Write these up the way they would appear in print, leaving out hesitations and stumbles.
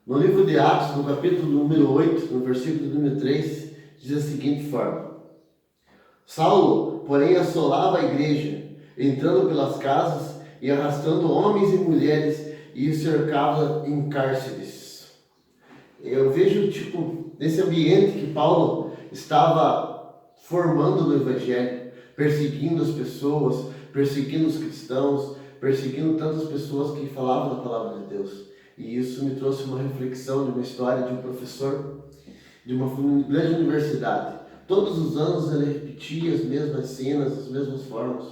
No livro de Atos, no capítulo número 8, no versículo número 3, diz da seguinte forma: Saulo, porém, assolava a igreja, entrando pelas casas e arrastando homens e mulheres, e os cercava em cárceres. Eu vejo, nesse ambiente que Paulo estava formando no Evangelho, perseguindo as pessoas, perseguindo os cristãos, perseguindo tantas pessoas que falavam da palavra de Deus. E isso me trouxe uma reflexão de uma história de um professor de uma grande universidade. Todos os anos ele repetia as mesmas cenas, as mesmas formas,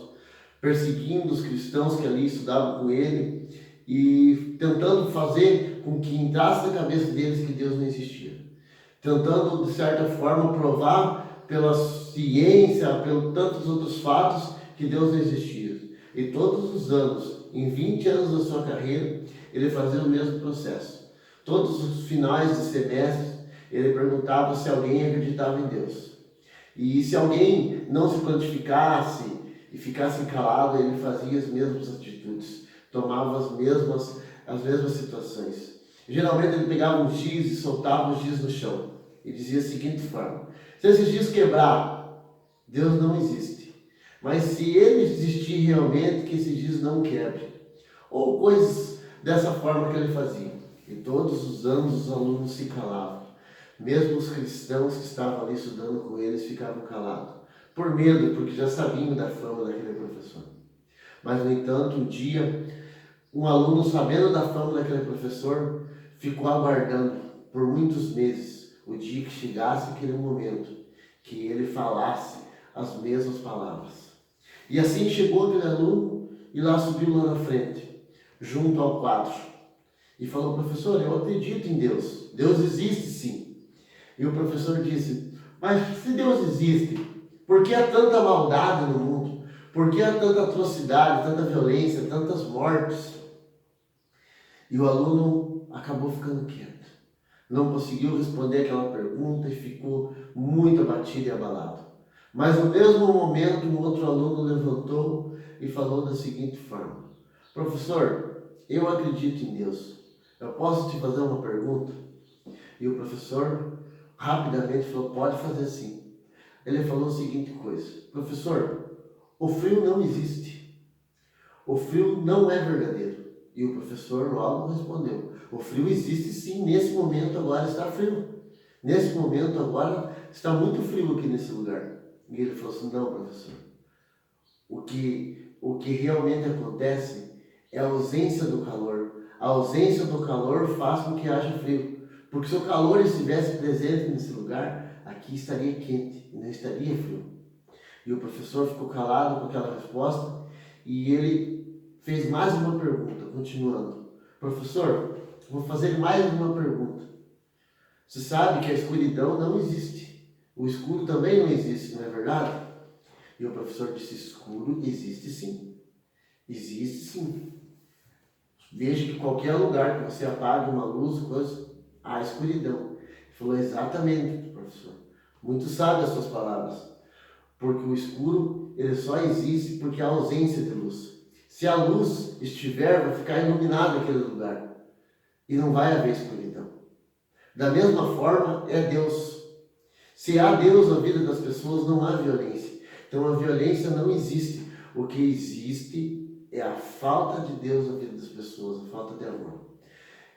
perseguindo os cristãos que ali estudavam com ele e tentando fazer com que entrasse na cabeça deles que Deus não existia. Tentando, de certa forma, provar pela ciência, pelos tantos outros fatos, que Deus não existia. E todos os anos, em 20 anos da sua carreira, ele fazia o mesmo processo. Todos os finais de semestre, ele perguntava se alguém acreditava em Deus. E se alguém não se prontificasse e ficasse calado, ele fazia as mesmas atitudes, tomava as mesmas situações. Geralmente ele pegava um giz e soltava os giz no chão. E dizia a seguinte forma: se esse giz quebrar, Deus não existe. Mas se ele existir realmente, que esse giz não quebre. Ou coisas dessa forma que ele fazia. E todos os anos os alunos se calavam. Mesmo os cristãos que estavam ali estudando com eles ficavam calados. Por medo, porque já sabiam da fama daquele professor. Mas, no entanto, um dia, um aluno, sabendo da fama daquele professor, ficou aguardando por muitos meses o dia que chegasse aquele momento que ele falasse as mesmas palavras. E assim chegou aquele aluno e lá subiu lá na frente, junto ao quadro, e falou: professor, eu acredito em Deus. Deus existe sim. E o professor disse: mas se Deus existe, por que há tanta maldade no mundo? Por que há tanta atrocidade, tanta violência, tantas mortes? E o aluno acabou ficando quieto. Não conseguiu responder aquela pergunta e ficou muito abatido e abalado. Mas no mesmo momento, um outro aluno levantou e falou da seguinte forma: professor, eu acredito em Deus. Eu posso te fazer uma pergunta? E o professor rapidamente falou: pode fazer sim. Ele falou a seguinte coisa: professor, o frio não existe. O frio não é verdadeiro. E o professor logo respondeu: o frio existe sim, nesse momento agora está frio. Nesse momento agora está muito frio aqui nesse lugar. E ele falou assim: não, professor, o que realmente acontece é a ausência do calor. A ausência do calor faz com que haja frio. Porque se o calor estivesse presente nesse lugar, aqui estaria quente e não estaria frio. E o professor ficou calado com aquela resposta e ele fez mais uma pergunta, continuando: professor, vou fazer mais uma pergunta. Você sabe que a escuridão não existe. O escuro também não existe, não é verdade? E o professor disse: escuro existe sim. Existe sim. Veja que qualquer lugar que você apague uma luz, há escuridão. Ele falou: exatamente, professor. Muito sábio as suas palavras. Porque o escuro, ele só existe porque há ausência de luz. Se a luz estiver, vai ficar iluminado aquele lugar. E não vai haver escuridão. Da mesma forma, é Deus. Se há Deus na vida das pessoas, não há violência. Então a violência não existe. O que existe é a falta de Deus na vida das pessoas, a falta de amor.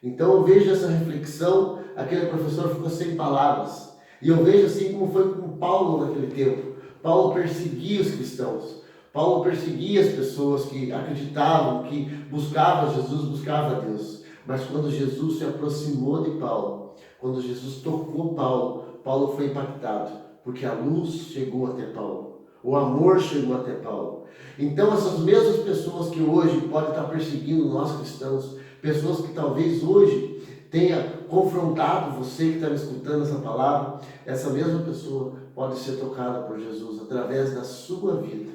Então eu vejo essa reflexão, aquele professor ficou sem palavras. E eu vejo assim como foi com Paulo naquele tempo. Paulo perseguia os cristãos. Paulo perseguia as pessoas que acreditavam, que buscavam Jesus, buscavam a Deus. Mas quando Jesus se aproximou de Paulo, quando Jesus tocou Paulo, Paulo foi impactado, porque a luz chegou até Paulo. O amor chegou até Paulo. Então essas mesmas pessoas que hoje podem estar perseguindo nós cristãos, pessoas que talvez hoje tenha confrontado você que está me escutando essa palavra, essa mesma pessoa pode ser tocada por Jesus através da sua vida.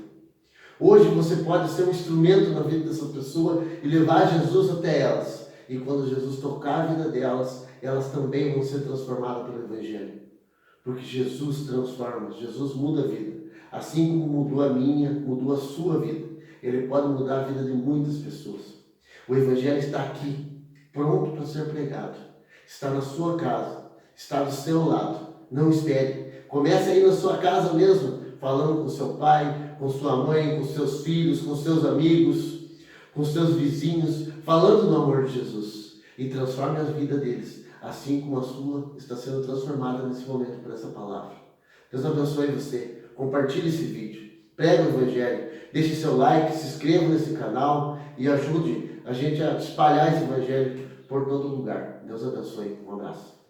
Hoje você pode ser um instrumento na vida dessa pessoa e levar Jesus até elas. E quando Jesus tocar a vida delas, elas também vão ser transformadas pelo Evangelho. Porque Jesus transforma, Jesus muda a vida. Assim como mudou a minha, mudou a sua vida. Ele pode mudar a vida de muitas pessoas. O Evangelho está aqui, pronto para ser pregado. está na sua casa, está do seu lado. Não espere. Comece aí na sua casa mesmo, falando com seu pai, com sua mãe, com seus filhos, com seus amigos, com seus vizinhos, falando do amor de Jesus. E transforme a vida deles, assim como a sua está sendo transformada nesse momento por essa palavra. Deus abençoe você. Compartilhe esse vídeo. Pregue o Evangelho. Deixe seu like, se inscreva nesse canal e ajude a gente a espalhar esse Evangelho por todo lugar. Deus abençoe. Um abraço.